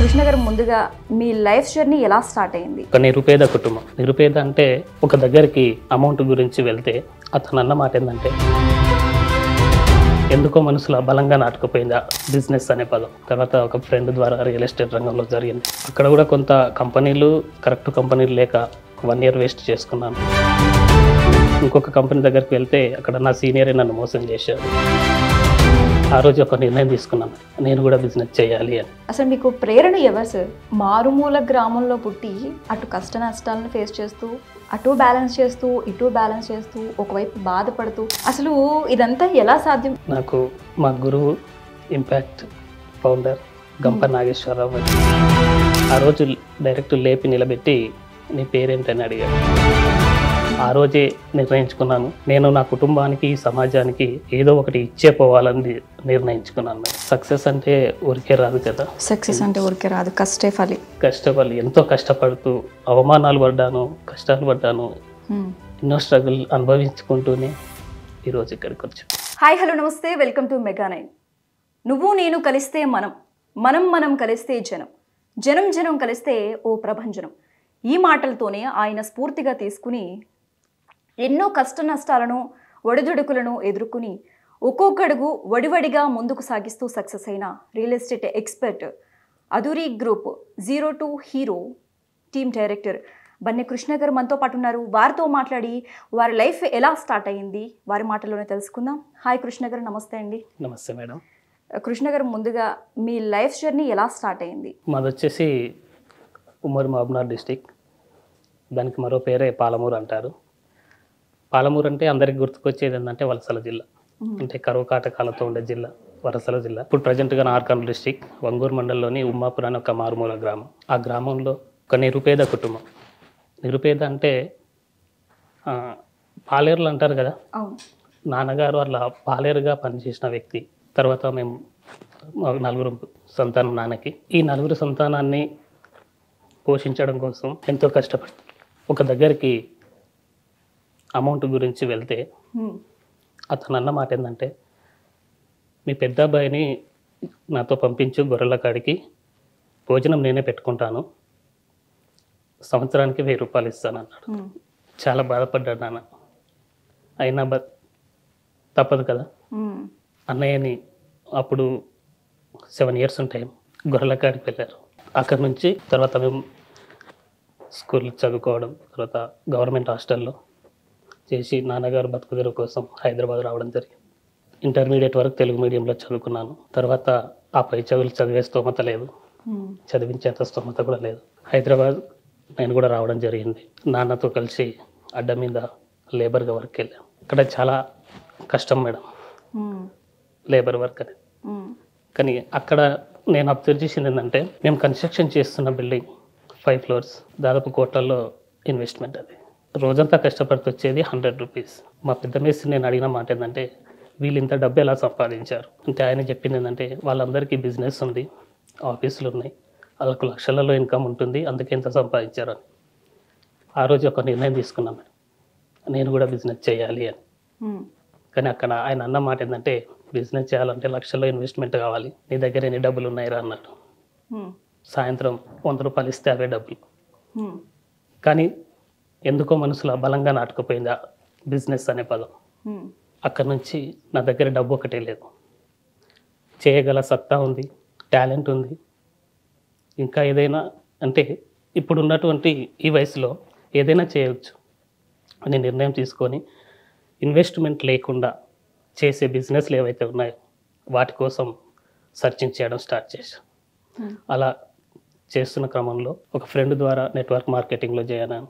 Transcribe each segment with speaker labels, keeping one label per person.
Speaker 1: కృష్ణ గారు ముందుగా మీ life journey ఎలా స్టార్ట్ అయింది?
Speaker 2: ఒక నిరుపేద కుటుంబం. నిరుపేద అంటే ఒక దగ్గరికి అమౌంట్ గురించి వెళ్తే అతను అన్న మాట ఏంటంటే ఎందుకో మనసులో బలంగా నాటుకుపోయింది ఆ బిజినెస్ అనే పదం. తర్వాత ఒక ఫ్రెండ్ ద్వారా రియల్ ఎస్టేట్ రంగంలో జరిగింది. అక్కడ కూడా కొంత కంపెనీలు కరెక్ట్ కంపెనీలు లేక 1 year వేస్ట్ చేసుకున్నాను. ఇంకొక కంపెనీ దగ్గరికి వెళ్తే అక్కడ నా సీనియరే నన్ను మోసం చేశారు. ఆ రోజు ఒక నిర్ణయం తీసుకున్నాను, నేను కూడా బిజినెస్ చేయాలి అని.
Speaker 1: అసలు మీకు ప్రేరణ ఎవరు సార్? మారుమూల గ్రామంలో పుట్టి అటు కష్ట నష్టాలను ఫేస్ చేస్తూ అటు బ్యాలెన్స్ చేస్తూ ఇటు బ్యాలెన్స్ చేస్తూ ఒకవైపు బాధపడుతూ అసలు ఇదంతా ఎలా సాధ్యం?
Speaker 2: నాకు మా గురువు ఇంపాక్ట్ ఫౌండర్ గంప నాగేశ్వరరావు ఆ రోజు డైరెక్ట్ లేపి నిలబెట్టి నీ పేరేంటని అడిగాడు. ఆ రోజే నిర్ణయించుకున్నాను, నేను నా కుటుంబానికి సమాజానికి ఏదో ఒకటి ఇచ్చే పోవాలని నిర్ణయించుకున్నాను. సక్సెస్ అంటే ఊరికే రాదు కదా.
Speaker 1: సక్సెస్ అంటే ఊరికే రాదు, కష్టపడి
Speaker 2: ఎంతో కష్టపడుతూ అవమానాలు పడ్డాను, కష్టాలు పడ్డాను, ఎన్నో స్ట్రగుల్ అనుభవించుకుంటూనే ఈరోజు ఇక్కడికి వచ్చాను.
Speaker 1: హాయ్ హలో నమస్తే, వెల్కమ్ టు మెగా 9. నువ్వు నేను కలిస్తే మనం కలిస్తే జనం కలిస్తే ఓ ప్రభంజనం. ఈ మాటలతోనే ఆయన స్ఫూర్తిగా తీసుకుని ఎన్నో కష్ట నష్టాలను ఒడిదుడుకులను ఎదుర్కొని ఒక్కొక్కడుగు వడివడిగా ముందుకు సాగిస్తూ సక్సెస్ అయిన real estate expert Adhuri group 02 hero team director Banne Krishna గారు మనతో పాటు ఉన్నారు. వారితో మాట్లాడి వారి లైఫ్ ఎలా స్టార్ట్ అయ్యింది వారి మాటల్లోనే తెలుసుకుందాం. హాయ్ కృష్ణ గారు, నమస్తే అండి.
Speaker 2: నమస్తే మేడం.
Speaker 1: కృష్ణ గారు, ముందుగా మీ లైఫ్ జర్నీ ఎలా స్టార్ట్ అయ్యింది?
Speaker 2: మాది వచ్చేసి ఉమ్మడి మహబూబ్నగర్ డిస్టిక్, దానికి మరో పేరే పాలమూరు అంటారు. పాలమూరు అంటే అందరికి గుర్తుకొచ్చేది ఏంటంటే వలసల జిల్లా, అంటే కరువు కాటకాలతో ఉండే జిల్లా వలసల జిల్లా. ఇప్పుడు ప్రజెంట్గా నార్కల్ డిస్టిక్ వంగూరు మండలంలోని ఉమ్మాపురం అనే ఒక మారుమూల గ్రామం. ఆ గ్రామంలో ఒక నిరుపేద కుటుంబం. నిరుపేద అంటే పాలేరులు అంటారు కదా, నాన్నగారు అలా పాలేరుగా పనిచేసిన వ్యక్తి. తర్వాత మేము 4 సంతానం నాన్నకి. ఈ 4 సంతానాన్ని పోషించడం కోసం ఎంతో కష్టపడి ఒక దగ్గరికి అమౌంట్ గురించి వెళ్తే అతను అన్న మాట ఏంటంటే మీ పెద్ద అబ్బాయిని నాతో పంపించు, గొర్రెల కాడికి భోజనం నేనే పెట్టుకుంటాను, సంవత్సరానికి 1000 రూపాయలు ఇస్తాను అన్నాడు. చాలా బాధపడ్డాడు నాన్న. అయినా తప్పదు కదా. అన్నయ్యని అప్పుడు 7 years ఉంటాయి, గొర్రెల కాడికి వెళ్ళారు. అక్కడి నుంచి తర్వాత మేము స్కూల్ చదువుకోవడం, తర్వాత గవర్నమెంట్ హాస్టల్లో చేసి నాన్నగారు బతుకుదెరువు కోసం హైదరాబాద్ రావడం జరిగింది. ఇంటర్మీడియట్ వరకు తెలుగు మీడియంలో చదువుకున్నాను. తర్వాత ఆ పై చదువులు చదివే స్తోమత లేదు, చదివించేంత స్తోమత కూడా లేదు. హైదరాబాద్ నేను కూడా రావడం జరిగింది. నాన్నతో కలిసి అడ్డ మీద లేబర్గా వర్క్ వెళ్ళాను. ఇక్కడ చాలా కష్టం మేడం లేబర్ వర్క్ అనేది. కానీ అక్కడ నేను అబ్జర్వ్ చేసింది ఏంటంటే మేము కన్స్ట్రక్షన్ చేస్తున్న బిల్డింగ్ 5 floors, దాదాపు కోట్లలో ఇన్వెస్ట్మెంట్. అది రోజంతా కష్టపడుతూ వచ్చేది 100 రూపీస్. మా పెద్ద మేస్త్రి నేను అడిగిన మాట ఏంటంటే వీళ్ళు ఇంత డబ్బు ఎలా సంపాదించారు అంటే ఆయన చెప్పింది ఏంటంటే వాళ్ళందరికీ బిజినెస్ ఉంది, ఆఫీసులు ఉన్నాయి, వాళ్ళకు లక్షలలో ఇన్కమ్ ఉంటుంది, అందుకే ఇంత సంపాదించారు అని. ఆ రోజు ఒక నిర్ణయం తీసుకున్నాను, నేను కూడా బిజినెస్ చేయాలి అని. కానీ అక్కడ ఆయన అన్న మాట ఏంటంటే బిజినెస్ చేయాలంటే లక్షల్లో ఇన్వెస్ట్మెంట్ కావాలి, నీ దగ్గర ఎన్ని డబ్బులు ఉన్నాయిరా అన్నాడు. సాయంత్రం 100 రూపాయలు ఇస్తే అవే డబ్బులు. కానీ ఎందుకో మనసులో బలంగా నాటుకుపోయింది ఆ బిజినెస్ అనే పదం. అక్కడ నుంచి నా దగ్గర డబ్బు ఒకటే లేదు, చేయగల సత్తా ఉంది, టాలెంట్ ఉంది, ఇంకా ఏదైనా అంటే ఇప్పుడు ఉన్నటువంటి ఈ వయసులో ఏదైనా చేయవచ్చు అని నిర్ణయం తీసుకొని ఇన్వెస్ట్మెంట్ లేకుండా చేసే బిజినెస్లు ఏవైతే ఉన్నాయో వాటి కోసం సర్చింగ్ చేయడం స్టార్ట్ చేశాను. అలా చేస్తున్న క్రమంలో ఒక ఫ్రెండ్ ద్వారా నెట్వర్క్ మార్కెటింగ్లో చేయను.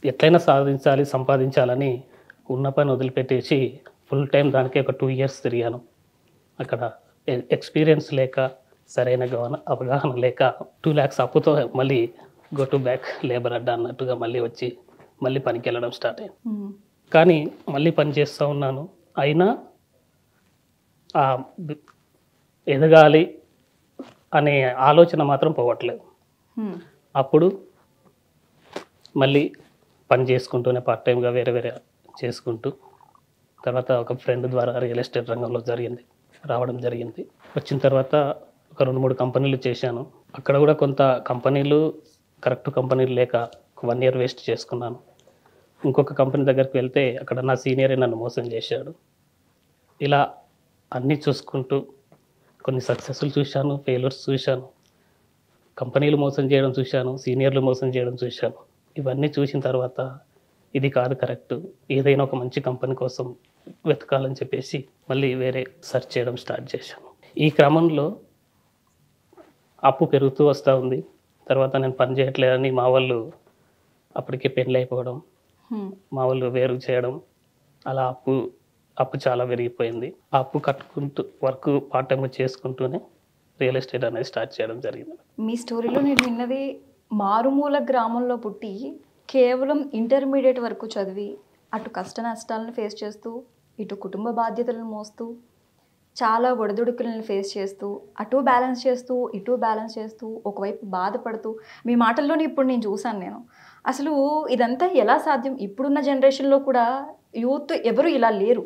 Speaker 2: ఎట్లయినా సాధించాలి, సంపాదించాలని ఉన్న పని వదిలిపెట్టేసి ఫుల్ టైం దానికి ఒక 2 years తిరిగాను. అక్కడ ఎక్స్పీరియన్స్ లేక, సరైన అవగాహన లేక 2 lakhs అప్పుతో మళ్ళీ గో టు బ్యాక్ లేబర్ అడ్డా అన్నట్టుగా మళ్ళీ వచ్చి మళ్ళీ పనికి వెళ్ళడం స్టార్ట్ అయ్యింది. కానీ మళ్ళీ పని చేస్తూ ఉన్నాను, అయినా ఎదగాలి అనే ఆలోచన మాత్రం పోవట్లేదు. అప్పుడు మళ్ళీ పని చేసుకుంటూనే పార్ట్ టైంగా వేరే చేసుకుంటూ తర్వాత ఒక ఫ్రెండ్ ద్వారా రియల్ ఎస్టేట్ రంగంలో రావడం జరిగింది. వచ్చిన తర్వాత ఒక 2-3 కంపెనీలు చేశాను. అక్కడ కూడా కొంత కంపెనీలు కరెక్ట్ కంపెనీలు లేక 1 ఇయర్ వేస్ట్ చేసుకున్నాను. ఇంకొక కంపెనీ దగ్గరికి వెళ్తే అక్కడ నా సీనియరే నన్ను మోసం చేశాడు. ఇలా అన్నీ చూసుకుంటూ కొన్ని సక్సెస్లు చూశాను, ఫెయిల్యూర్స్ చూశాను, కంపెనీలు మోసం చేయడం చూశాను, సీనియర్లు మోసం చేయడం చూశాను. ఇవన్నీ చూసిన తర్వాత ఇది కాదు కరెక్ట్, ఏదైనా ఒక మంచి కంపెనీ కోసం వెతకాలని చెప్పేసి మళ్ళీ వేరే సెర్చ్ చేయడం స్టార్ట్ చేశాను. ఈ క్రమంలో అప్పు పెరుగుతూ వస్తూ ఉంది. తర్వాత నేను పని చేయట్లేదని మా వాళ్ళు అప్పటికే పెళ్ళి అయిపోవడం, మా వాళ్ళు వేరు చేయడం, అలా అప్పు చాలా పెరిగిపోయింది. ఆ అప్పు కట్టుకుంటూ వర్క్ పార్ట్ టైం చేసుకుంటూనే రియల్ ఎస్టేట్ అనేది స్టార్ట్ చేయడం జరిగింది.
Speaker 1: మీ స్టోరీలో నేను విన్నది మారుమూల గ్రామంలో పుట్టి కేవలం ఇంటర్మీడియట్ వరకు చదివి అటు కష్ట నష్టాలను ఫేస్ చేస్తూ ఇటు కుటుంబ బాధ్యతలను మోస్తూ చాలా ఒడిదుడుకులను ఫేస్ చేస్తూ అటు బ్యాలెన్స్ చేస్తూ ఇటు బ్యాలెన్స్ చేస్తూ ఒకవైపు బాధపడుతూ మీ మాటల్లోనే ఇప్పుడు నేను చూశాను. నేను అసలు ఇదంతా ఎలా సాధ్యం? ఇప్పుడున్న జనరేషన్లో కూడా యూత్ ఎవరు ఇలా లేరు.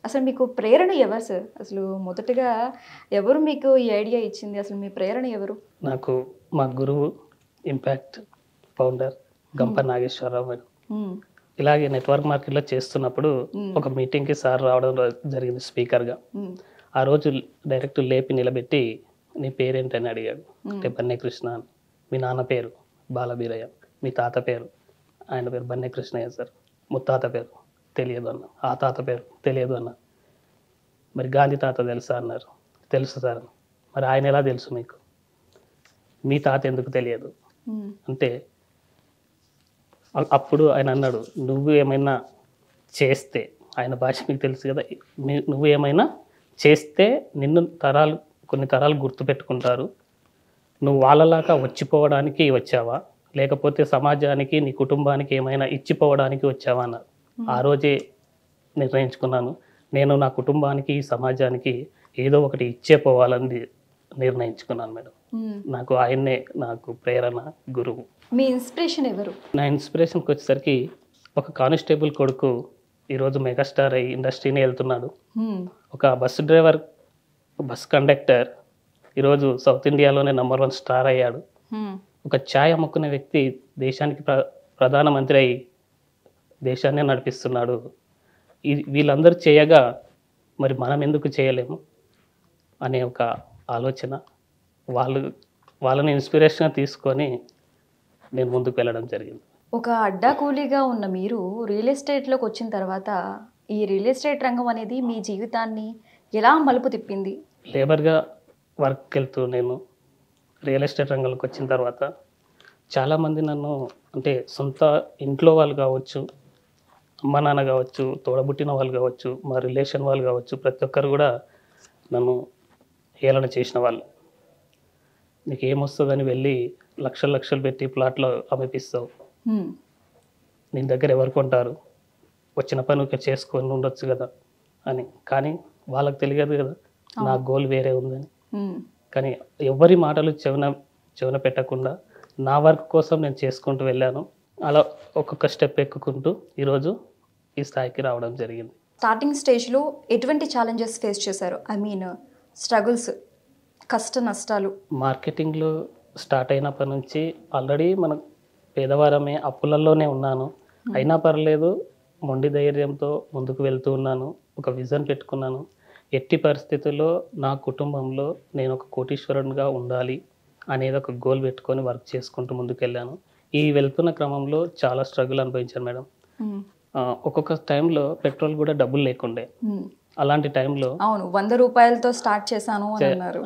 Speaker 1: అసలు మీకు ప్రేరణ ఎవరు సార్? అసలు మొదటగా ఎవరు మీకు ఈ ఐడియా ఇచ్చింది? అసలు మీ ప్రేరణ ఎవరు?
Speaker 2: నాకు మా గురువు, ఇంపాక్ట్ ఫౌండర్ గంప నాగేశ్వరరావు మేడం. ఇలాగే నెట్వర్క్ మార్కెట్లో చేస్తున్నప్పుడు ఒక మీటింగ్కి సార్ రావడం జరిగింది స్పీకర్గా. ఆ రోజు డైరెక్ట్ లేపి నిలబెట్టి నీ పేరేంటని అడిగాడు. అంటే బన్నె కృష్ణ. మీ నాన్న పేరు బాలబీరయ్య, మీ తాత పేరు, ఆయన పేరు బన్నె కృష్ణయ్య సార్. ముత్తాత పేరు తెలియదు అన్న, ఆ తాత పేరు తెలియదు అన్న. మరి గాంధీ తాత తెలుసా అన్నారు. తెలుసు సార్. మరి ఆయన ఎలా తెలుసు మీకు? మీ తాత ఎందుకు తెలియదు అంటే అప్పుడు ఆయన అన్నాడు, నువ్వు ఏమైనా చేస్తే, ఆయన భాష మీకు తెలుసు కదా, నువ్వు ఏమైనా చేస్తే నిన్ను కొన్ని తరాలు గుర్తుపెట్టుకుంటారు. నువ్వు వాళ్ళలాగా వచ్చిపోవడానికి వచ్చావా, లేకపోతే సమాజానికి నీ కుటుంబానికి ఏమైనా ఇచ్చిపోవడానికి వచ్చావా అన్నారు. ఆ రోజే నిర్ణయించుకున్నాను, నేను నా కుటుంబానికి సమాజానికి ఏదో ఒకటి ఇచ్చే పోవాలని నిర్ణయించుకున్నాను మేడం. నాకు ఆయన్నే నాకు ప్రేరణ, గురువు.
Speaker 1: మీ ఇన్స్పిరేషన్ ఎవరు?
Speaker 2: నా ఇన్స్పిరేషన్కి వచ్చేసరికి ఒక కానిస్టేబుల్ కొడుకు ఈరోజు మెగాస్టార్ అయ్యి ఇండస్ట్రీని వెళ్తున్నాడు. ఒక బస్సు డ్రైవర్, బస్ కండక్టర్ ఈరోజు సౌత్ ఇండియాలోనే నంబర్ 1 స్టార్ అయ్యాడు. ఒక ఛాయ్ అమ్ముకునే వ్యక్తి దేశానికి ప్రధానమంత్రి అయి దేశాన్నే నడిపిస్తున్నాడు. వీళ్ళందరూ చేయగా మరి మనం ఎందుకు చేయలేము అనే ఒక ఆలోచన, వాళ్ళని ఇన్స్పిరేషన్గా తీసుకొని నేను ముందుకు వెళ్ళడం జరిగింది.
Speaker 1: ఒక అడ్డా కూలీగా ఉన్న మీరు రియల్ ఎస్టేట్లోకి వచ్చిన తర్వాత ఈ రియల్ ఎస్టేట్ రంగం అనేది మీ జీవితాన్ని ఎలా మలుపు తిప్పింది?
Speaker 2: లేబర్గా వర్క్కి వెళ్తూ నేను రియల్ ఎస్టేట్ రంగంలోకి వచ్చిన తర్వాత చాలామంది నన్ను, అంటే సొంత ఇంట్లో వాళ్ళు కావచ్చు, అమ్మ నాన్న కావచ్చు, తోడబుట్టిన వాళ్ళు కావచ్చు, మా రిలేషన్ వాళ్ళు కావచ్చు, ప్రతి ఒక్కరు కూడా నన్ను హేళన చేసిన వాళ్ళు. నీకు ఏమొస్తుందని వెళ్ళి లక్షలు పెట్టి ప్లాట్లో అమ్మిపిస్తావు, నీ దగ్గర ఎవరు కొంటారు, వచ్చిన పని చేసుకొని ఉండొచ్చు కదా అని. కానీ వాళ్ళకి తెలియదు కదా నా గోల్ వేరే ఉందని. కానీ ఎవరి మాటలు చెవున పెట్టకుండా నా వర్క్ కోసం నేను చేసుకుంటూ వెళ్ళాను. అలా ఒక్కొక్క స్టెప్ ఎక్కుకుంటూ ఈరోజు ఈ స్థాయికి రావడం జరిగింది.
Speaker 1: స్టార్టింగ్ స్టేజ్లో ఎటువంటి ఛాలెంజెస్ ఫేస్ చేశారు? ఐ మీన్ స్ట్రగుల్స్, కష్ట నష్టాలు.
Speaker 2: మార్కెటింగ్లో స్టార్ట్ అయినప్పటి నుంచి ఆల్రెడీ మనం పేదవారమే, అప్పులలోనే ఉన్నాను. అయినా పర్లేదు, మొండి ధైర్యంతో ముందుకు వెళ్తూ ఉన్నాను. ఒక విజన్ పెట్టుకున్నాను, ఎట్టి పరిస్థితుల్లో నా కుటుంబంలో నేను ఒక కోటీశ్వరునిగా ఉండాలి అనేది ఒక గోల్ పెట్టుకొని వర్క్ చేసుకుంటూ ముందుకు వెళ్ళాను. ఈ వెళ్తున్న క్రమంలో చాలా స్ట్రగుల్ అనుభవించాను మేడం. ఒక్కొక్క టైంలో పెట్రోల్ కూడా డబ్బులు లేకుండే. అలాంటి టైంలో
Speaker 1: అవును, 100 రూపాయలతో స్టార్ట్ చేశాను అని అన్నారు.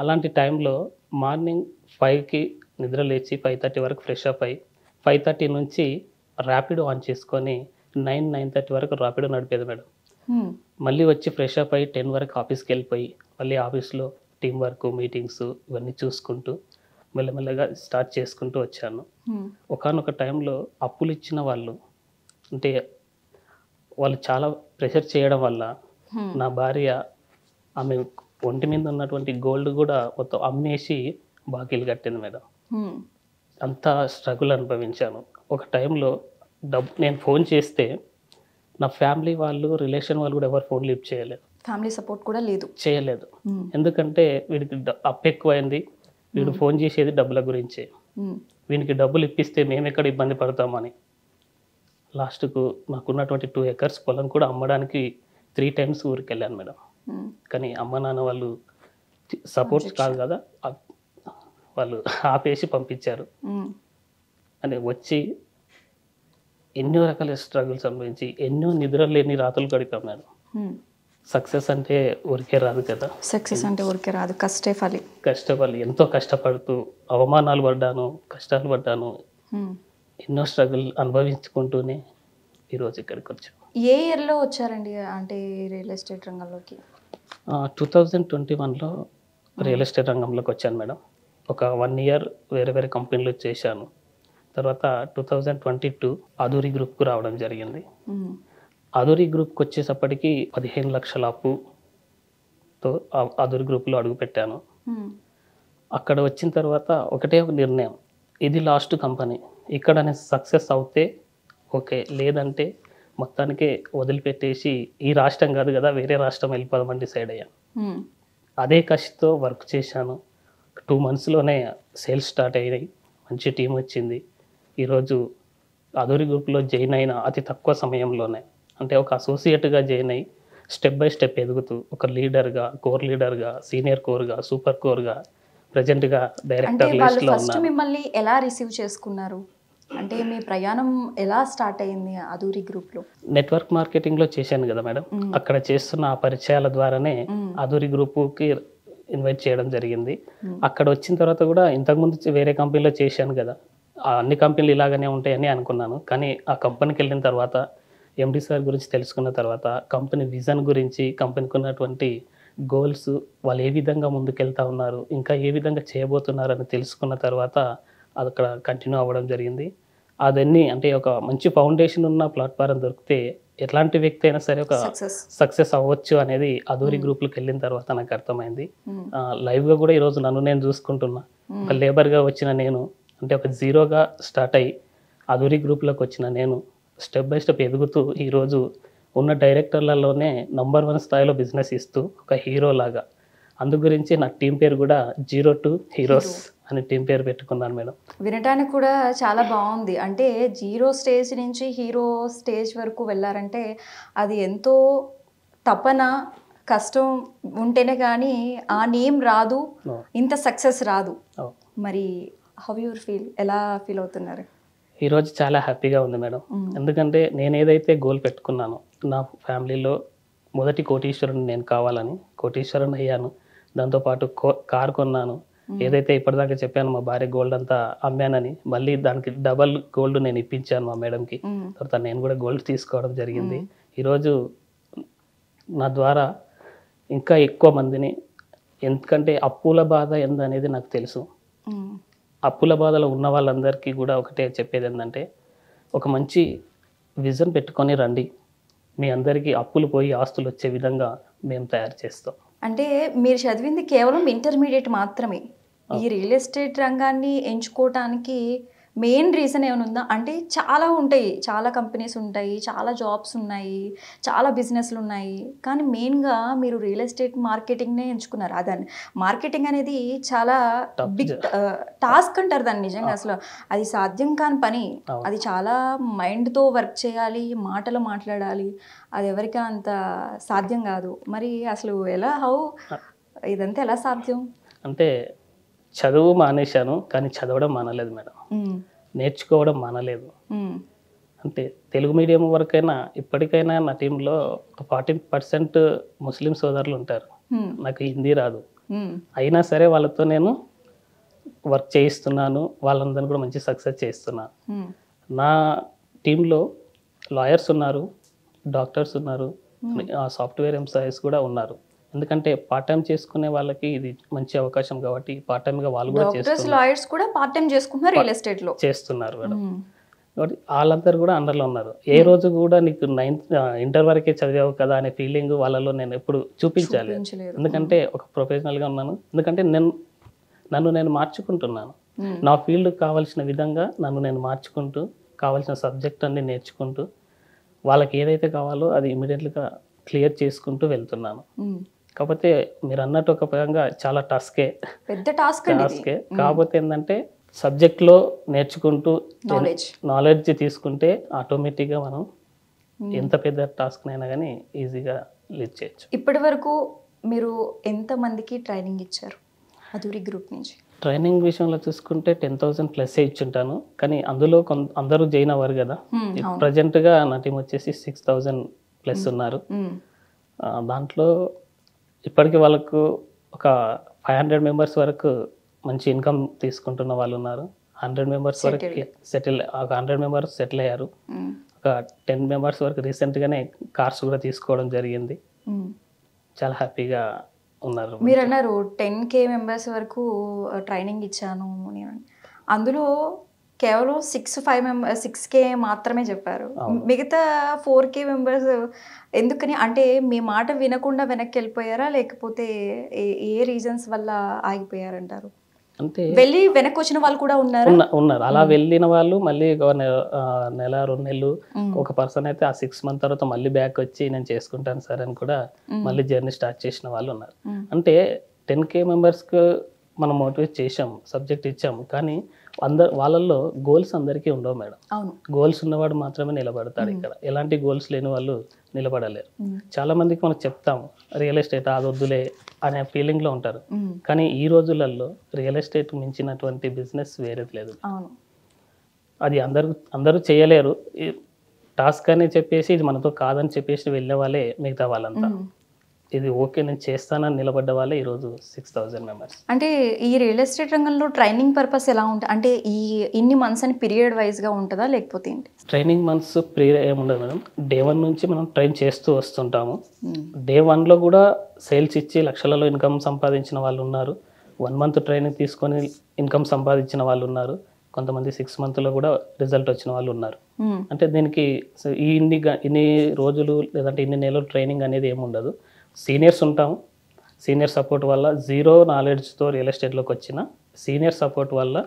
Speaker 2: అలాంటి టైంలో మార్నింగ్ 5కి నిద్ర లేచి 5:30 వరకు ఫ్రెష్ అప్ అయ్యి 5:30 నుంచి ర్యాపిడో ఆన్ చేసుకొని 9:30 వరకు ర్యాపిడో నడిపేది మేడం. మళ్ళీ వచ్చి ఫ్రెష్ అప్ అయ్యి 10 వరకు ఆఫీస్కి వెళ్ళిపోయి మళ్ళీ ఆఫీస్లో టీం వర్క్, మీటింగ్స్ ఇవన్నీ చూసుకుంటూ మెల్లమెల్లగా స్టార్ట్ చేసుకుంటూ వచ్చాను. ఒకానొక టైంలో అప్పులు ఇచ్చిన వాళ్ళు, అంటే వాళ్ళు చాలా ప్రెషర్ చేయడం వల్ల నా భార్య ఆమె ఒంటి మీద ఉన్నటువంటి గోల్డ్ కూడా మొత్తం అమ్మేసి బాకీలు కట్టింది మేడం. అంత స్ట్రగుల్ అనుభవించాను. ఒక టైంలో నేను ఫోన్ చేస్తే నా ఫ్యామిలీ వాళ్ళు, రిలేషన్ వాళ్ళు కూడా ఎవరు ఫోన్ లిఫ్ట్ చేయలేదు.
Speaker 1: ఫ్యామిలీ సపోర్ట్ కూడా లేదు,
Speaker 2: చేయలేదు. ఎందుకంటే వీడికి అప్పు ఎక్కువైంది, వీడు ఫోన్ చేసేది డబ్బుల గురించే. వీనికి డబ్బులు ఇప్పిస్తే మేము ఎక్కడ ఇబ్బంది పడతామని లాస్ట్కు నాకున్నటువంటి 2 acres పొలం కూడా అమ్మడానికి 3 times ఊరికి వెళ్ళాను మేడం. కానీ అమ్మ నాన్న వాళ్ళు సపోర్ట్స్ కాదు కదా, వాళ్ళు ఆపేసి పంపించారు. అని వచ్చి ఎన్నో రకాల స్ట్రగుల్స్ అనుభవించి ఎన్నో నిద్రలు లేని రాత్రులు గడిపాం మేడం. సక్సెస్ అంటే ఊరికే రాదు కదా.
Speaker 1: సక్సెస్ అంటే ఊరికే రాదు,
Speaker 2: కష్టపడి ఎంతో కష్టపడుతూ అవమానాలు పడ్డాను, కష్టాలు పడ్డాను, ఎన్నో స్ట్రగుల్ అనుభవించుకుంటూనే ఈరోజు ఇక్కడికి వచ్చాను.
Speaker 1: ఏ ఇయర్లో వచ్చారండి అంటే రియల్ ఎస్టేట్ రంగంలోకి?
Speaker 2: 2021లో రియల్ ఎస్టేట్ రంగంలోకి వచ్చాను మేడం. ఒక 1 year వేరే వేరే కంపెనీలో చేశాను. తర్వాత 2022 అదూరి గ్రూప్కు రావడం జరిగింది. అదూరి గ్రూప్కి వచ్చేసప్పటికి 15 లక్షల అప్పుతో అదూరి గ్రూప్లో అడుగుపెట్టాను. అక్కడ వచ్చిన తర్వాత ఒకటే ఒక నిర్ణయం, ఇది లాస్ట్ కంపెనీ, ఇక్కడ నేను సక్సెస్ అవుతే ఓకే, లేదంటే మొత్తానికే వదిలిపెట్టేసి ఈ రాష్ట్రం కాదు కదా వేరే రాష్ట్రం వెళ్ళిపోదామని డిసైడ్ అయ్యాను. అదే కసితో వర్క్ చేశాను. 2 monthsలోనే సేల్స్ స్టార్ట్ అయ్యాయి, మంచి టీం వచ్చింది. ఈరోజు అదూరి గ్రూప్లో జాయిన్ అయిన అతి తక్కువ సమయంలోనే, అంటే ఒక అసోసియేట్గా జాయిన్ అయ్యి స్టెప్ బై స్టెప్ ఎదుగుతూ ఒక లీడర్గా, కోర్ లీడర్గా, సీనియర్ కోర్గా, సూపర్ కోర్గా, ప్రజెంట్గా డైరెక్టర్ లిస్ట్లో ఉన్నాను.
Speaker 1: మిమ్మల్ని ఎలా రిసీవ్ చేసుకున్నారు? అంటే మీ ప్రయాణం ఎలా స్టార్ట్ అయింది అదూరి గ్రూప్లో?
Speaker 2: నెట్వర్క్ మార్కెటింగ్లో చేశాను కదా మేడం, అక్కడ చేస్తున్న ఆ పరిచయాల ద్వారానే అదూరి గ్రూప్కి ఇన్వైట్ చేయడం జరిగింది. అక్కడ వచ్చిన తర్వాత కూడా ఇంతకుముందు వేరే కంపెనీలో చేశాను కదా, అన్ని కంపెనీలు ఇలాగనే ఉంటాయని అనుకున్నాను. కానీ ఆ కంపెనీకి వెళ్ళిన తర్వాత ఎండి సార్ గురించి తెలుసుకున్న తర్వాత, కంపెనీ విజన్ గురించి, కంపెనీకి ఉన్నటువంటి గోల్స్, వాళ్ళు ఏ విధంగా ముందుకెళ్తా ఉన్నారు, ఇంకా ఏ విధంగా చేయబోతున్నారు అని తెలుసుకున్న తర్వాత అది అక్కడ కంటిన్యూ అవ్వడం జరిగింది. అదన్నీ అంటే ఒక మంచి ఫౌండేషన్ ఉన్న ప్లాట్ఫారం దొరికితే ఎట్లాంటి వ్యక్తి అయినా సరే ఒక సక్సెస్ అవ్వచ్చు అనేది అదూరి గ్రూప్లోకి వెళ్ళిన తర్వాత నాకు అర్థమైంది. లైవ్గా కూడా ఈరోజు నన్ను నేను చూసుకుంటున్నా. ఒక లేబర్గా వచ్చిన నేను, అంటే ఒక జీరోగా స్టార్ట్ అయ్యి అదూరి గ్రూప్లోకి వచ్చిన నేను స్టెప్ బై స్టెప్ ఎదుగుతూ ఈరోజు ఉన్న డైరెక్టర్లలోనే నంబర్ 1 స్థాయిలో బిజినెస్ ఇస్తూ ఒక హీరో లాగా. అందు గురించి నా టీం పేరు కూడా 0 to Heroes అని టీం పేరు పెట్టుకున్నాను మేడం.
Speaker 1: వినటానికి కూడా చాలా బాగుంది. అంటే 0 స్టేజ్ నుంచి హీరో స్టేజ్ వరకు వెళ్ళారంటే అది ఎంతో తపన, కష్టం ఉంటేనే కానీ ఆ నేమ్ రాదు, ఇంత సక్సెస్ రాదు. మరి హౌ యూర్ ఫీల్, ఎలా ఫీల్ అవుతున్నారు?
Speaker 2: ఈరోజు చాలా హ్యాపీగా ఉంది మేడం. ఎందుకంటే నేను ఏదైతే గోల్ పెట్టుకున్నానో, నా ఫ్యామిలీలో మొదటి కోటీశ్వరుని నేను కావాలని కోటీశ్వరుని అయ్యాను. దాంతోపాటు కార్ కొన్నాను. ఏదైతే ఇప్పటిదాకా చెప్పాను మా భార్య గోల్డ్ అంతా అమ్మానని, మళ్ళీ దానికి డబల్ గోల్డ్ నేను ఇప్పించాను మా మేడంకి. తర్వాత నేను కూడా గోల్డ్ తీసుకోవడం జరిగింది. ఈరోజు నా ద్వారా ఇంకా ఎక్కువ మందిని, ఎందుకంటే అప్పుల బాధ ఏందనేది నాకు తెలుసు. అప్పుల బాధలో ఉన్న వాళ్ళందరికీ కూడా ఒకటే చెప్పేది ఏంటంటే, ఒక మంచి విజన్ పెట్టుకొని రండి, మీ అందరికీ అప్పులు పోయి ఆస్తులు వచ్చే విధంగా మేము తయారు చేస్తాం.
Speaker 1: అంటే మీరు చదివింది కేవలం ఇంటర్మీడియట్ మాత్రమే. ఈ రియల్ ఎస్టేట్ రంగాన్ని ఎంచుకోవటానికి మెయిన్ రీజన్ ఏమైనా ఉందా? అంటే చాలా ఉంటాయి, చాలా కంపెనీస్ ఉంటాయి, చాలా జాబ్స్ ఉన్నాయి, చాలా బిజినెస్లు ఉన్నాయి, కానీ మెయిన్గా మీరు రియల్ ఎస్టేట్ మార్కెటింగ్నే ఎంచుకున్నారు. అదని మార్కెటింగ్ అనేది చాలా బిగ్ టాస్క్ అంటారు దాన్ని. నిజంగా అసలు అది సాధ్యం కాని పని. అది చాలా మైండ్తో వర్క్ చేయాలి, మాటలు మాట్లాడాలి, అది ఎవరికి అంత సాధ్యం కాదు. మరి అసలు ఎలా, ఇదంతా ఎలా సాధ్యం?
Speaker 2: అంటే చదువు మానేశాను, కానీ చదవడం మానలేదు మేడం, నేర్చుకోవడం మానలేదు. అంటే తెలుగు మీడియం వరకైనా ఇప్పటికైనా నా టీంలో ఒక 40% ముస్లిం సోదరులు ఉంటారు. నాకు హిందీ రాదు, అయినా సరే వాళ్ళతో నేను వర్క్ చేయిస్తున్నాను, వాళ్ళందరినీ కూడా మంచి సక్సెస్ చేస్తున్నాను. నా టీంలో లాయర్స్ ఉన్నారు, డాక్టర్స్ ఉన్నారు, సాఫ్ట్వేర్ ఎంప్లాయీస్ కూడా ఉన్నారు. ఎందుకంటే పార్ట్ టైం చేసుకునే వాళ్ళకి ఇది మంచి అవకాశం కాబట్టి పార్ట్ టైంగా వాళ్ళు కూడా చేస్తున్నారు మేడం. కాబట్టి వాళ్ళందరూ కూడా అండర్లో ఉన్నారు. ఏ రోజు కూడా నీకు 9th ఇంటర్ వరకే చదివావు కదా అనే ఫీలింగ్ వాళ్ళలో నేను ఎప్పుడు చూపించాలి. ఎందుకంటే ఒక ప్రొఫెషనల్గా ఉన్నాను, ఎందుకంటే నన్ను నేను మార్చుకుంటున్నాను. నా ఫీల్డ్ కావాల్సిన విధంగా నన్ను నేను మార్చుకుంటూ, కావాల్సిన సబ్జెక్ట్ అన్ని నేర్చుకుంటూ, వాళ్ళకి ఏదైతే కావాలో అది ఇమీడియట్గా క్లియర్ చేసుకుంటూ వెళ్తున్నాను. కాకపోతే మీరు అన్నట్టు ఒక పరంగా చాలా
Speaker 1: పెద్ద టాస్క్ అండి ఇది.
Speaker 2: టాస్కే. కాకపోతే ఏంటంటే సబ్జెక్ట్లో నేర్చుకుంటూ
Speaker 1: నాలెడ్జ్.
Speaker 2: నాలెడ్జ్ తీసుకుంటే ఆటోమేటిక్గా మనం ఎంత పెద్ద టాస్క్నైనా కానీ ఈజీగా లీడ్ చేయొచ్చు.
Speaker 1: ఇప్పటి వరకు మీరు ఎంతమందికి ట్రైనింగ్ ఇచ్చారు అధూరి గ్రూప్ నుంచి?
Speaker 2: ట్రైనింగ్ విషయంలో చూసుకుంటే 10,000 ప్లస్ ఇచ్చుంటాను, కానీ అందులో అందరూ జాయిన్ అవ్వరు కదా. ప్రజెంట్గా నా టీం వచ్చేసి 6,000 ప్లస్ ఉన్నారు. దాంట్లో ఇప్పటికీ వాళ్ళకు ఒక 500 మెంబర్స్ వరకు మంచి ఇన్కమ్ తీసుకుంటున్న వాళ్ళు ఉన్నారు. 100 మెంబర్స్ వరకు ఒక 100 మెంబర్స్ సెటిల్ అయ్యారు. ఒక 10 మెంబర్స్ వరకు రీసెంట్గానే కార్స్ కూడా తీసుకోవడం జరిగింది. చాలా హ్యాపీగా ఉన్నారు.
Speaker 1: మీరు అన్నారు 10K మెంబర్స్ వరకు ట్రైనింగ్ ఇచ్చాను నేను, అందులో కేవలం 6K మాత్రమే చెప్పారు. మిగతా 4K మెంబర్స్ ఎందుకని, అంటే మీ మాట వినకుండా వెనక్కి వెళ్ళిపోయారా, లేకపోతే ఏ రీజన్స్ వల్ల ఆగిపోయారంటారు?
Speaker 2: అంటే
Speaker 1: వెళ్ళి వెనక్కి వచ్చిన వాళ్ళు కూడా
Speaker 2: ఉన్నారు. అలా వెళ్ళిన వాళ్ళు మళ్ళీ నెల 2 నెలలు, ఒక పర్సన్ అయితే ఆ 6 మంత్ తర్వాత మళ్ళీ బ్యాక్ వచ్చి నేను చేసుకుంటాను సార్ అని కూడా మళ్ళీ జర్నీ స్టార్ట్ చేసిన వాళ్ళు ఉన్నారు. అంటే 10K మెంబర్స్కి మనం మోటివేట్ చేసాం, సబ్జెక్ట్ ఇచ్చాం, కానీ వాళ్ళల్లో గోల్స్ అందరికీ ఉండవు మేడం. గోల్స్ ఉన్నవాడు మాత్రమే నిలబడతాడు. ఇక్కడ ఎలాంటి గోల్స్ లేని వాళ్ళు నిలబడలేరు. చాలా మందికి మనం చెప్తాం రియల్ ఎస్టేట్ అదొద్దులే అనే ఫీలింగ్లో ఉంటారు, కానీ ఈ రోజులలో రియల్ ఎస్టేట్ మించినటువంటి బిజినెస్ వేరేది లేదు. అది అందరూ చేయలేరు. టాస్క్ అని చెప్పేసి ఇది మనతో కాదని చెప్పేసి వెళ్ళే వాళ్ళే మిగతా వాళ్ళంతా. ఇది ఓకే నేను చేస్తానని నిలబడ్డ వాళ్ళే ఈరోజు 6,000 మెంబర్స్.
Speaker 1: అంటే ఈ రియల్ ఎస్టేట్ రంగంలో ట్రైనింగ్ పర్పస్ ఎలా ఉంటుంది? అంటే ఇన్ని మంత్స్ అని పీరియడ్ వైజ్గా ఉంటుందా, లేకపోతే ఏంటి?
Speaker 2: ట్రైనింగ్ మంత్స్ పీరియడ్ ఏముండదు మేడం. డే 1 నుంచి మనం ట్రైన్ చేస్తూ వస్తుంటాము. డే 1లో కూడా సేల్స్ ఇచ్చి లక్షలలో ఇన్కమ్ సంపాదించిన వాళ్ళు ఉన్నారు. 1 మంత్ ట్రైనింగ్ తీసుకొని ఇన్కమ్ సంపాదించిన వాళ్ళు ఉన్నారు. కొంతమంది 6 మంత్లో కూడా రిజల్ట్ వచ్చిన వాళ్ళు ఉన్నారు. అంటే దీనికి ఇన్ని రోజులు లేదంటే ఇన్ని నెలలు ట్రైనింగ్ అనేది ఏముండదు. సీనియర్స్ ఉంటాము. సీనియర్ సపోర్ట్ వల్ల జీరో నాలెడ్జ్తో రియల్ ఎస్టేట్లోకి వచ్చిన సీనియర్ సపోర్ట్ వల్ల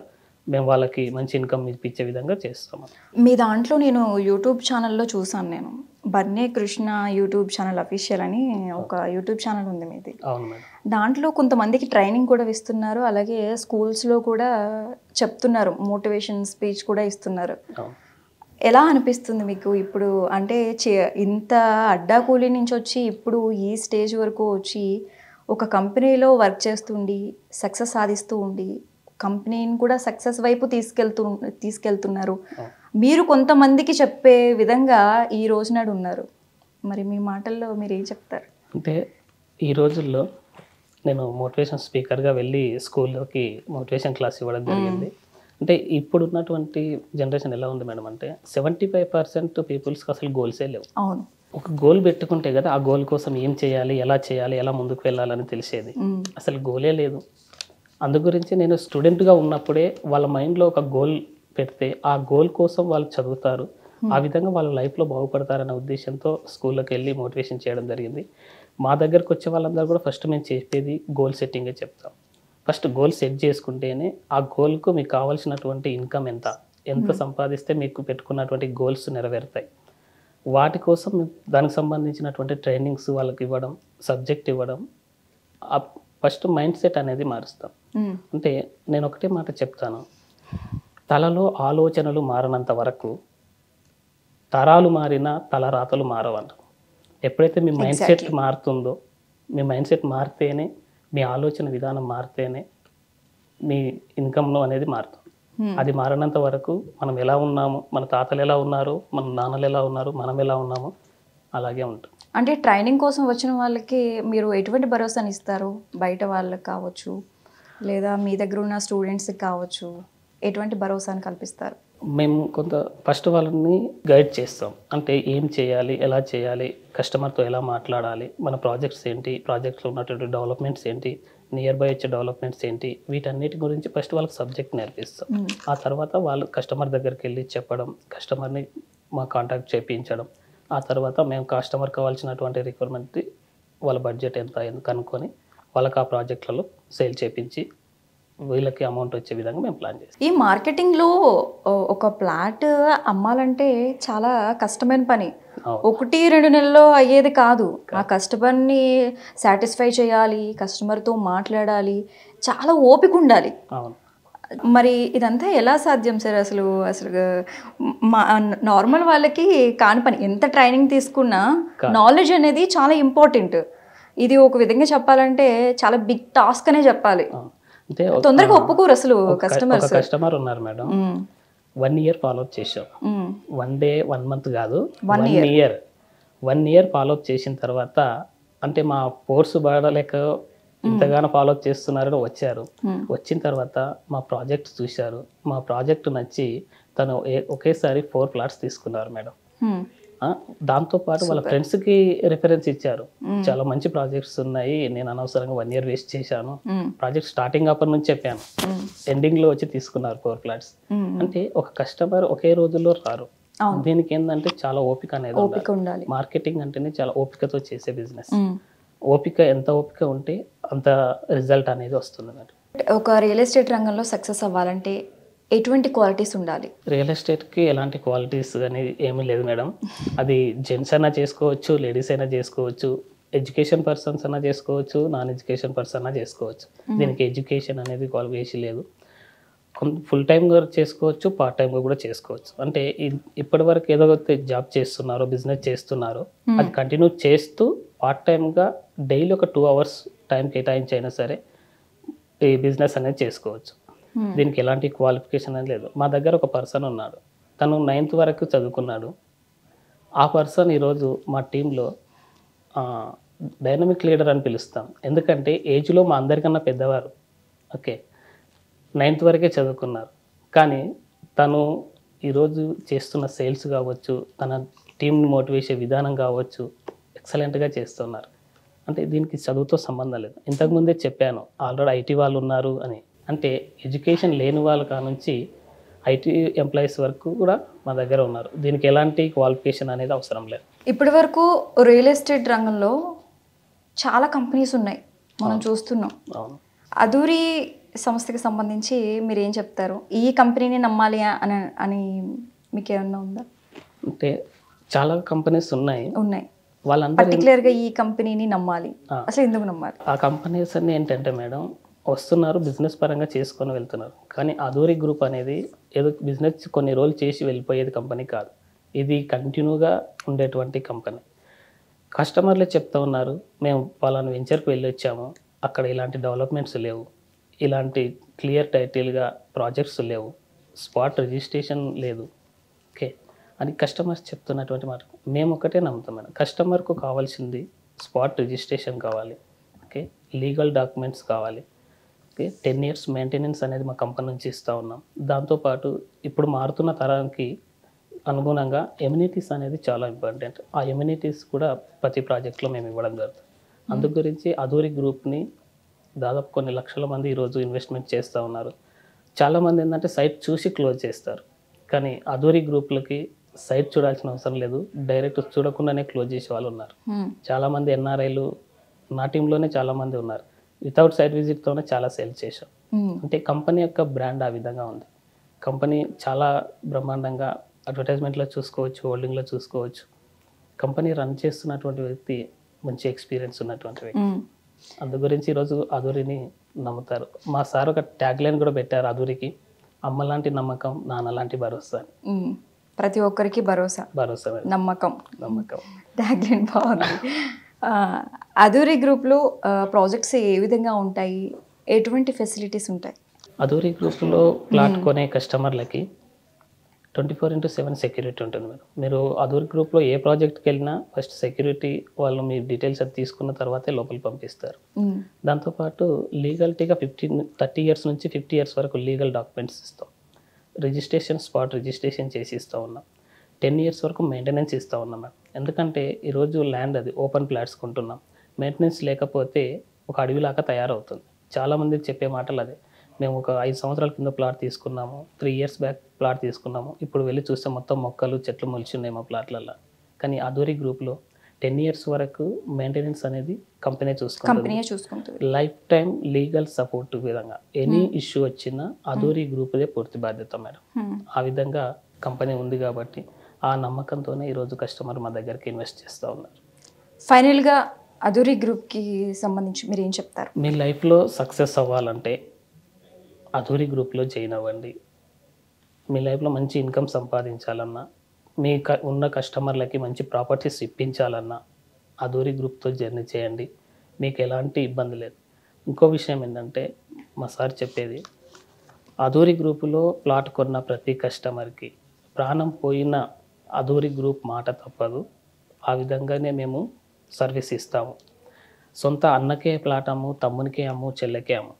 Speaker 2: మేము వాళ్ళకి మంచి ఇన్కమ్ ఇప్పించే విధంగా చేస్తాము.
Speaker 1: మీ దాంట్లో నేను యూట్యూబ్ ఛానల్లో చూసాను, నేను బర్నే కృష్ణ యూట్యూబ్ ఛానల్ అఫీషియల్ అని ఒక యూట్యూబ్ ఛానల్ ఉంది మీది.
Speaker 2: అవును మేడం.
Speaker 1: దాంట్లో కొంతమందికి ట్రైనింగ్ కూడా ఇస్తున్నారు, అలాగే స్కూల్స్లో కూడా చెప్తున్నారు, మోటివేషన్ స్పీచ్ కూడా ఇస్తున్నారు. ఎలా అనిపిస్తుంది మీకు ఇప్పుడు? అంటే ఇంత అడ్డాకూలి నుంచి వచ్చి ఇప్పుడు ఈ స్టేజ్ వరకు వచ్చి ఒక కంపెనీలో వర్క్ చేస్తుండి సక్సెస్ సాధిస్తూ ఉండి కంపెనీని కూడా సక్సెస్ వైపు తీసుకెళ్తున్నారు. మీరు కొంతమందికి చెప్పే విధంగా ఈ రోజు నాడు ఉన్నారు. మరి మీ మాటల్లో మీరు ఏం చెప్తారు?
Speaker 2: అంటే ఈ రోజుల్లో నేను మోటివేషన్ స్పీకర్గా వెళ్ళి స్కూల్లోకి మోటివేషన్ క్లాస్ ఇవ్వడం జరిగింది. అంటే ఇప్పుడు ఉన్నటువంటి జనరేషన్ ఎలా ఉంది మేడం అంటే 75% పీపుల్స్కి అసలు గోల్సే లేవు.
Speaker 1: అవును.
Speaker 2: ఒక గోల్ పెట్టుకుంటే కదా ఆ గోల్ కోసం ఏం చేయాలి, ఎలా ముందుకు వెళ్ళాలని తెలిసేది. అసలు గోలే లేదు. అందు గురించి నేను స్టూడెంట్గా ఉన్నప్పుడే వాళ్ళ మైండ్లో ఒక గోల్ పెడితే ఆ గోల్ కోసం వాళ్ళు చదువుతారు, ఆ విధంగా వాళ్ళ లైఫ్లో బాగుపడతారనే ఉద్దేశంతో స్కూల్లోకి వెళ్ళి మోటివేషన్ చేయడం జరిగింది. మా దగ్గరకు వచ్చే వాళ్ళందరూ కూడా ఫస్ట్ మేము చెప్పేది గోల్ సెట్టింగే చెప్తాం. ఫస్ట్ గోల్ సెట్ చేసుకుంటేనే ఆ గోల్కు మీకు కావాల్సినటువంటి ఇన్కమ్ ఎంత సంపాదిస్తే మీకు పెట్టుకున్నటువంటి గోల్స్ నెరవేరుతాయి. వాటి కోసం దానికి సంబంధించినటువంటి ట్రైనింగ్స్ వాళ్ళకి ఇవ్వడం, సబ్జెక్ట్ ఇవ్వడం, ఫస్ట్ మైండ్ సెట్ అనేది మారుస్తాం. అంటే నేను ఒకటే మాట చెప్తాను, తలలో ఆలోచనలు మారనంత వరకు తరాలు మారినా తలరాతలు మారవంట. ఎప్పుడైతే మీ మైండ్ సెట్ మారుతుందో, మీ మైండ్ సెట్ మారితేనే, మీ ఆలోచన విధానం మారితేనే మీ ఇన్కమ్లో అనేది మారుతుంది. అది మారినంత వరకు మనం ఎలా ఉన్నామో, మన తాతలు ఎలా ఉన్నారు, మన నాన్నలు ఎలా ఉన్నారు, మనం ఎలా ఉన్నామో అలాగే ఉంటుంది.
Speaker 1: అంటే ట్రైనింగ్ కోసం వచ్చిన వాళ్ళకి మీరు ఎటువంటి భరోసాని ఇస్తారు? బయట వాళ్ళకి కావచ్చు, లేదా మీ దగ్గర ఉన్న స్టూడెంట్స్కి కావచ్చు, ఎటువంటి భరోసాని కల్పిస్తారు?
Speaker 2: మేము ఫస్ట్ వాళ్ళని గైడ్ చేస్తాం. అంటే ఏం చేయాలి, ఎలా చేయాలి, కస్టమర్తో ఎలా మాట్లాడాలి, మన ప్రాజెక్ట్స్ ఏంటి, ప్రాజెక్ట్స్లో ఉన్నటువంటి డెవలప్మెంట్స్ ఏంటి, నియర్ బై వచ్చే డెవలప్మెంట్స్ ఏంటి, వీటన్నిటి గురించి ఫస్ట్ వాళ్ళకి సబ్జెక్ట్ నేర్పిస్తాం. ఆ తర్వాత వాళ్ళు కస్టమర్ దగ్గరికి వెళ్ళి చెప్పడం, కస్టమర్ని మా కాంటాక్ట్ చేయించడం, ఆ తర్వాత మేము కస్టమర్ కావాల్సినటువంటి రిక్వైర్మెంట్ వాళ్ళ బడ్జెట్ ఎంత కనుక్కొని వాళ్ళకి ఆ ప్రాజెక్టులలో సేల్ చేయించి వీళ్ళకి అమౌంట్ వచ్చే విధంగా మేము ప్లాన్ చేస్తాం.
Speaker 1: ఈ మార్కెటింగ్లో ఒక ప్లాట్ అమ్మాలంటే చాలా కష్టమైన పని. 1-2 నెలల్లో అయ్యేది కాదు. ఆ కస్టమర్ని సాటిస్ఫై చేయాలి, కస్టమర్తో మాట్లాడాలి, చాలా ఓపిక ఉండాలి.
Speaker 2: అవును.
Speaker 1: మరి ఇదంతా ఎలా సాధ్యం సార్? అసలు అసలు మా నార్మల్ వాళ్ళకి కాని పని. ఎంత ట్రైనింగ్ తీసుకున్నా నాలెడ్జ్ అనేది చాలా ఇంపార్టెంట్. ఇది ఒక విధంగా చెప్పాలంటే చాలా బిగ్ టాస్క్ అనే చెప్పాలి.
Speaker 2: అంటే
Speaker 1: తొందరగా ఒప్పుకోరు అసలు కస్టమర్స్.
Speaker 2: కస్టమర్ ఉన్నారు మేడం, 1 year ఫాలోఅప్ చేసాం. 1 day 1 month కాదు, 1 year ఫాలోఅప్ చేసిన తర్వాత అంటే మా ఫోర్స్ పడలేక ఇంతగానో ఫాలోఅప్ చేస్తున్నారని వచ్చారు. వచ్చిన తర్వాత మా ప్రాజెక్ట్ చూశారు, మా ప్రాజెక్ట్ నచ్చి తను ఒకేసారి 4 plots తీసుకున్నారు మేడం. దాంతోపాటు వాళ్ళ ఫ్రెండ్స్కి రిఫరెన్స్ ఇచ్చారు, చాలా మంచి ప్రాజెక్ట్స్ ఉన్నాయి, నేను అనవసరంగా 1 year వేస్ట్ చేశాను, ప్రాజెక్ట్ స్టార్టింగ్ అప్పటి నుంచి చెప్పాను, ఎండింగ్లో వచ్చి తీసుకున్నారు 4 plots. అంటే ఒక కస్టమర్ ఒకే రోజుల్లో రారు. దీనికి ఏంటంటే చాలా ఓపిక అనేది ఉండాలి. మార్కెటింగ్ అంటేనే చాలా ఓపికతో చేసే బిజినెస్. ఓపిక ఎంత ఓపిక ఉంటే అంత రిజల్ట్ అనేది వస్తుంది మేడం.
Speaker 1: ఒక రియల్ ఎస్టేట్ రంగంలో సక్సెస్ అవ్వాలంటే ఎటువంటి క్వాలిటీస్ ఉండాలి?
Speaker 2: రియల్ ఎస్టేట్కి ఎలాంటి క్వాలిటీస్ అనేది ఏమీ లేదు మేడం. అది జెంట్స్ అయినా చేసుకోవచ్చు, లేడీస్ అయినా చేసుకోవచ్చు, ఎడ్యుకేషన్ పర్సన్స్ అయినా చేసుకోవచ్చు, నాన్ ఎడ్యుకేషన్ పర్సన్ అయినా చేసుకోవచ్చు. దీనికి ఎడ్యుకేషన్ అనేది క్వాలిఫికేషన్ లేదు. ఫుల్ టైమ్గా చేసుకోవచ్చు, పార్ట్ టైమ్గా కూడా చేసుకోవచ్చు. అంటే ఇప్పటి వరకు ఏదో జాబ్ చేస్తున్నారో, బిజినెస్ చేస్తున్నారో అది కంటిన్యూ చేస్తూ పార్ట్ టైమ్గా డైలీ ఒక 2 hours టైం కేటాయించైనా సరే ఈ బిజినెస్ అనేది చేసుకోవచ్చు. దీనికి ఎలాంటి క్వాలిఫికేషన్ అనేది లేదు. మా దగ్గర ఒక పర్సన్ ఉన్నాడు, తను 9th వరకు చదువుకున్నాడు. ఆ పర్సన్ ఈరోజు మా టీంలో డైనమిక్ లీడర్ అని పిలుస్తాం. ఎందుకంటే ఏజ్లో మా అందరికన్నా పెద్దవారు. ఓకే, 9th వరకే చదువుకున్నారు, కానీ తను ఈరోజు చేస్తున్న సేల్స్ కావచ్చు, తన టీంని మోటివేషన్ విధానం కావచ్చు, ఎక్సలెంట్గా చేస్తున్నారు. అంటే దీనికి చదువుతో సంబంధం లేదు. ఇంతకుముందే చెప్పాను, ఆల్రెడీ ఐటీ వాళ్ళు ఉన్నారు అని. అంటే ఎడ్యుకేషన్ లేని వాళ్ళ కానుంచి ఐటీ ఎంప్లాయీస్ వరకు కూడా మా దగ్గర ఉన్నారు. దీనికి ఎలాంటి క్వాలిఫికేషన్ అనేది అవసరం లేదు.
Speaker 1: ఇప్పటి వరకు రియల్ ఎస్టేట్ రంగంలో చాలా కంపెనీస్ ఉన్నాయి, మనం చూస్తున్నాం.
Speaker 2: అవును.
Speaker 1: అధూరి సంస్థకి సంబంధించి మీరు ఏం చెప్తారు? ఈ కంపెనీని నమ్మాలి అని మీకు ఏమన్నా ఉందా?
Speaker 2: అంటే చాలా కంపెనీస్ ఉన్నాయి. వాళ్ళందరూ
Speaker 1: పర్టికులర్గా ఈ కంపెనీని నమ్మాలి, అసలు ఎందుకు నమ్మాలి?
Speaker 2: ఆ కంపెనీస్ అన్ని ఏంటంటే మేడం, వస్తున్నారు, బిజినెస్ పరంగా చేసుకొని వెళ్తున్నారు. కానీ అధూరి గ్రూప్ అనేది ఏదో బిజినెస్ కొన్ని రోజులు చేసి వెళ్ళిపోయేది కంపెనీ కాదు. ఇది కంటిన్యూగా ఉండేటువంటి కంపెనీ. కస్టమర్లే చెప్తా ఉన్నారు, మేము పలానా వెంచర్కి వెళ్ళి వచ్చాము, అక్కడ ఇలాంటి డెవలప్మెంట్స్ లేవు, ఇలాంటి క్లియర్ టైటిల్గా ప్రాజెక్ట్స్ లేవు, స్పాట్ రిజిస్ట్రేషన్ లేదు, ఓకే అని కస్టమర్స్ చెప్తున్నటువంటి మాట మేము ఒకటే నమ్ముతాం మేడం. కస్టమర్కు కావాల్సింది స్పాట్ రిజిస్ట్రేషన్ కావాలి, ఓకే, లీగల్ డాక్యుమెంట్స్ కావాలి, ఓకే, 10 years మెయింటెనెన్స్ అనేది మా కంపెనీ నుంచి ఇస్తూ ఉన్నాం. దాంతోపాటు ఇప్పుడు మారుతున్న తరానికి అనుగుణంగా ఎమ్యూనిటీస్ అనేది చాలా ఇంపార్టెంట్. ఆ ఎమ్యూనిటీస్ కూడా ప్రతి ప్రాజెక్ట్లో మేము ఇవ్వడం జరుగుతుంది. అందు గురించి అధూరి గ్రూప్ని దాదాపు కొన్ని లక్షల మంది ఈరోజు ఇన్వెస్ట్మెంట్ చేస్తూ ఉన్నారు. చాలామంది ఏంటంటే సైట్ చూసి క్లోజ్ చేస్తారు, కానీ అధూరి గ్రూప్లకి సైట్ చూడాల్సిన అవసరం లేదు, డైరెక్ట్ చూడకుండానే క్లోజ్ చేసే వాళ్ళు ఉన్నారు. చాలామంది ఎన్ఆర్ఐలు నా టీంలోనే చాలామంది ఉన్నారు, వితౌట్ సైట్ విజిట్తోనే చాలా సేల్ చేశాం. అంటే కంపెనీ యొక్క బ్రాండ్ ఆ విధంగా ఉంది. కంపెనీ చాలా బ్రహ్మాండంగా అడ్వర్టైజ్మెంట్లో చూసుకోవచ్చు, హోల్డింగ్లో చూసుకోవచ్చు. కంపెనీ రన్ చేస్తున్నటువంటి వ్యక్తి మంచి ఎక్స్పీరియన్స్ ఉన్నటువంటి వ్యక్తి. అందు గురించి ఈరోజు అధూరిని నమ్ముతారు. మా సార్ ఒక ట్యాగ్ లైన్ కూడా పెట్టారు అధూరికి, అమ్మ లాంటి నమ్మకం, నాన్న లాంటి భరోసా.
Speaker 1: ప్రతి ఒక్కరికి భరోసా, నమ్మకం. ట్యాగ్ లైన్ బాగుంది. అధూరి గ్రూప్లో ప్రాజెక్ట్స్ ఏ విధంగా ఉంటాయి, ఎటువంటి ఫెసిలిటీస్ ఉంటాయి?
Speaker 2: అధూరి గ్రూప్లో ప్లాట్ కొనే కస్టమర్లకి 24/7 సెక్యూరిటీ ఉంటుంది మేడం. మీరు అధూరి గ్రూప్లో ఏ ప్రాజెక్ట్కి వెళ్ళినా ఫస్ట్ సెక్యూరిటీ వాళ్ళు మీ డీటెయిల్స్ అది తీసుకున్న తర్వాతే లోపలికి పంపిస్తారు. దాంతోపాటు లీగల్టీగా 30 years నుంచి 50 years వరకు లీగల్ డాక్యుమెంట్స్ ఇస్తాం. రిజిస్ట్రేషన్, స్పాట్ రిజిస్ట్రేషన్ చేసి ఇస్తూ ఉన్నాం. 10 years వరకు మెయింటెనెన్స్ ఇస్తూ ఉన్నాం మేడం. ఎందుకంటే ఈరోజు ల్యాండ్ అది ఓపెన్ ప్లాట్స్ కొంటున్నాం, మెయింటెనెన్స్ లేకపోతే ఒక అడవిలాగా తయారవుతుంది. చాలామంది చెప్పే మాటలు అదే, మేము ఒక 5 సంవత్సరాల కింద ప్లాట్ తీసుకున్నాము, 3 years బ్యాక్ ప్లాట్ తీసుకున్నాము, ఇప్పుడు వెళ్ళి చూస్తే మొత్తం మొక్కలు చెట్లు మొలిచి ఉన్నాయి మా ప్లాట్లలో. కానీ అధూరి గ్రూప్లో 10 ఇయర్స్ వరకు మెయింటెనెన్స్ అనేది కంపెనీ చూసుకుంటుంది.
Speaker 1: కంపెనీ చూసుకుంటుంది.
Speaker 2: లైఫ్ టైం లీగల్ సపోర్ట్ విధంగా ఎనీ ఇష్యూ వచ్చినా అధూరి గ్రూప్దే పూర్తి బాధ్యత మేడం. ఆ విధంగా కంపెనీ ఉంది కాబట్టి ఆ నమ్మకంతోనే ఈరోజు కస్టమర్ మా దగ్గరికి ఇన్వెస్ట్ చేస్తూ ఉన్నారు.
Speaker 1: ఫైనల్గా అధూరి గ్రూప్కి సంబంధించి మీరు ఏం చెప్తారు?
Speaker 2: మీ లైఫ్లో సక్సెస్ అవ్వాలంటే అధూరి గ్రూప్లో జాయిన్ అవ్వండి. మీ లైఫ్లో మంచి ఇన్కమ్ సంపాదించాలన్నా, మీ ఉన్న కస్టమర్లకి మంచి ప్రాపర్టీస్ ఇప్పించాలన్నా అధూరి గ్రూప్తో జర్నీ చేయండి. మీకు ఎలాంటి ఇబ్బంది లేదు. ఇంకో విషయం ఏంటంటే మా సార్ చెప్పేది, అధూరి గ్రూపులో ప్లాట్ కొన్న ప్రతి కస్టమర్కి ప్రాణం పోయిన అధూరి గ్రూప్ మాట తప్పదు. ఆ విధంగానే మేము సర్వీస్ ఇస్తాము. సొంత అన్నకే ప్లాట్ అమ్ము, తమ్మునికే అమ్ము, చెల్లెకే అమ్ము,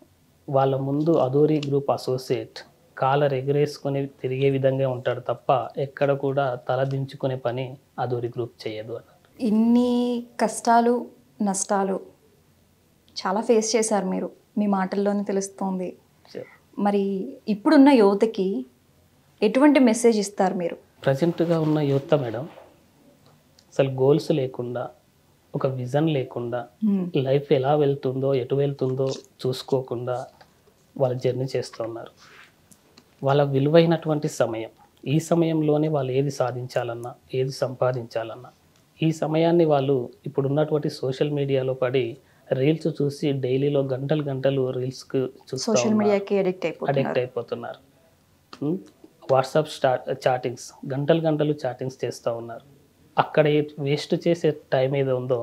Speaker 2: వాళ్ళ ముందు అధూరి గ్రూప్ అసోసియేట్ కాలర్ ఎగరేసుకొని తిరిగే విధంగా ఉంటాడు తప్ప ఎక్కడ కూడా తల దించుకునే పని అధూరి గ్రూప్ చేయదు అన్నట్టు.
Speaker 1: ఇన్ని కష్టాలు నష్టాలు చాలా ఫేస్ చేశారు మీరు, మీ మాటల్లోనే తెలుస్తోంది. మరి ఇప్పుడున్న యువతకి ఎటువంటి మెసేజ్ ఇస్తారు మీరు?
Speaker 2: ప్రజెంట్గా ఉన్న యువత మేడం అసలు గోల్స్ లేకుండా, ఒక విజన్ లేకుండా, లైఫ్ ఎలా వెళ్తుందో ఎటు వెళ్తుందో చూసుకోకుండా వాళ్ళ జర్నీ చేస్తూ ఉన్నారు. వాళ్ళ విలువైనటువంటి సమయం, ఈ సమయంలోనే వాళ్ళు ఏది సాధించాలన్నా, ఏది సంపాదించాలన్నా, ఈ సమయాన్ని వాళ్ళు ఇప్పుడున్నటువంటి సోషల్ మీడియాలో పడి రీల్స్ చూసి డైలీలో గంటలు గంటలు రీల్స్కి
Speaker 1: సోషల్ మీడియాకి
Speaker 2: అడిక్ట్ అయిపోతున్నారు. వాట్సాప్ చాటింగ్స్ గంటలు గంటలు చాటింగ్స్ చేస్తూ ఉన్నారు. అక్కడ వేస్ట్ చేసే టైం ఏదో ఉందో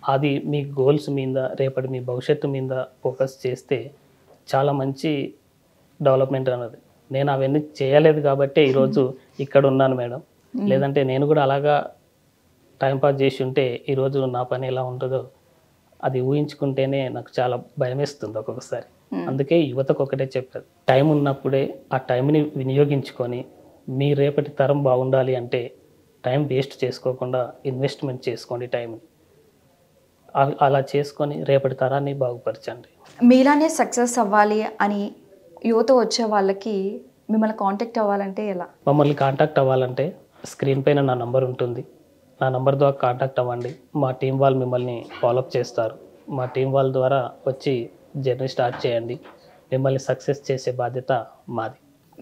Speaker 2: అది మీ గోల్స్ మీద, రేపటి మీ భవిష్యత్తు మీద ఫోకస్ చేస్తే చాలా మంచి డెవలప్మెంట్ అన్నది. నేను అవన్నీ చేయలేదు కాబట్టి ఈరోజు ఇక్కడ ఉన్నాను మేడం. లేదంటే నేను కూడా అలాగా టైంపాస్ చేసి ఉంటే ఈరోజు నా పని ఎలా ఉంటుందో అది ఊహించుకుంటేనే నాకు చాలా భయం వేస్తుంది ఒక్కొక్కసారి. అందుకే యువతకు ఒకటే చెప్పారు, టైం ఉన్నప్పుడే ఆ టైంని వినియోగించుకొని మీ రేపటి తరం బాగుండాలి అంటే టైం వేస్ట్ చేసుకోకుండా ఇన్వెస్ట్మెంట్ చేసుకోండి టైంని. అలా చేసుకొని రేపటి తరాన్ని బాగుపరచండి.
Speaker 1: మీలానే సక్సెస్ అవ్వాలి అని యువత వచ్చే వాళ్ళకి మిమ్మల్ని కాంటాక్ట్ అవ్వాలంటే ఎలా?
Speaker 2: మమ్మల్ని కాంటాక్ట్ అవ్వాలంటే స్క్రీన్ పైన నా నంబర్ ఉంటుంది. నా నంబర్ ద్వారా కాంటాక్ట్ అవ్వండి. మా టీం వాళ్ళు మిమ్మల్ని ఫాలోఅప్ చేస్తారు. మా టీం వాళ్ళ ద్వారా వచ్చి జర్నీ స్టార్ట్ చేయండి. మిమ్మల్ని సక్సెస్ చేసే బాధ్యత మాది.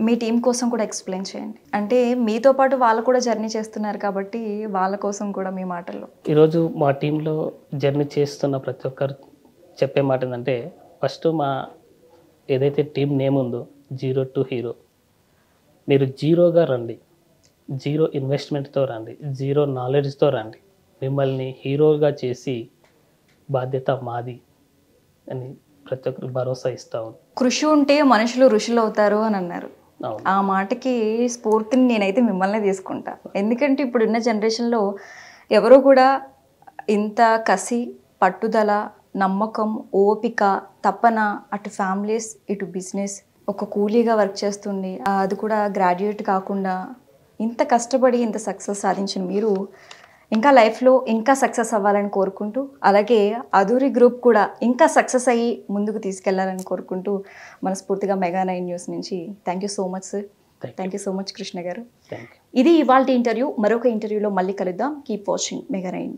Speaker 1: మీ టీం కోసం కూడా ఎక్స్ప్లెయిన్ చేయండి. అంటే మీతో పాటు వాళ్ళు కూడా జర్నీ చేస్తున్నారు కాబట్టి వాళ్ళ కోసం కూడా మీ మాటల్లో.
Speaker 2: ఈరోజు మా టీంలో జర్నీ చేస్తున్న ప్రతి ఒక్కరు చెప్పే మాట ఏంటంటే, ఫస్ట్ మా ఏదైతే టీం నేమ్ ఉందో జీరో టు హీరో, మీరు జీరోగా రండి, జీరో ఇన్వెస్ట్మెంట్తో రండి, జీరో నాలెడ్జ్తో రండి, మిమ్మల్ని హీరోగా చేసి బాధ్యత మాది అని ప్రతి ఒక్కరు భరోసా ఇస్తా ఉంది.
Speaker 1: కృషి ఉంటే మనుషులు ఋషులు అవుతారు అని అన్నారు. ఆ మాటకి స్ఫూర్తిని నేనైతే మిమ్మల్ని తీసుకుంటా. ఎందుకంటే ఇప్పుడున్న జనరేషన్లో ఎవరు కూడా ఇంత కసి, పట్టుదల, నమ్మకం, ఓపిక, తపన, అటు ఫ్యామిలీస్ ఇటు బిజినెస్, ఒక కూలీగా వర్క్ చేస్తుంది, అది కూడా గ్రాడ్యుయేట్ కాకుండా ఇంత కష్టపడి ఇంత సక్సెస్ సాధించిన మీరు ఇంకా లైఫ్లో ఇంకా సక్సెస్ అవ్వాలని కోరుకుంటూ, అలాగే అధూరి గ్రూప్ కూడా ఇంకా సక్సెస్ అయ్యి ముందుకు తీసుకెళ్లాలని కోరుకుంటూ మనస్ఫూర్తిగా మెగా9 న్యూస్ నుంచి thank you so much sir. Thank you so much Krishna గారు. ఇది ఇవాల్టి ఇంటర్వ్యూ. మరొక ఇంటర్వ్యూలో మళ్ళీ కలుద్దాం. Keep watching మెగా9.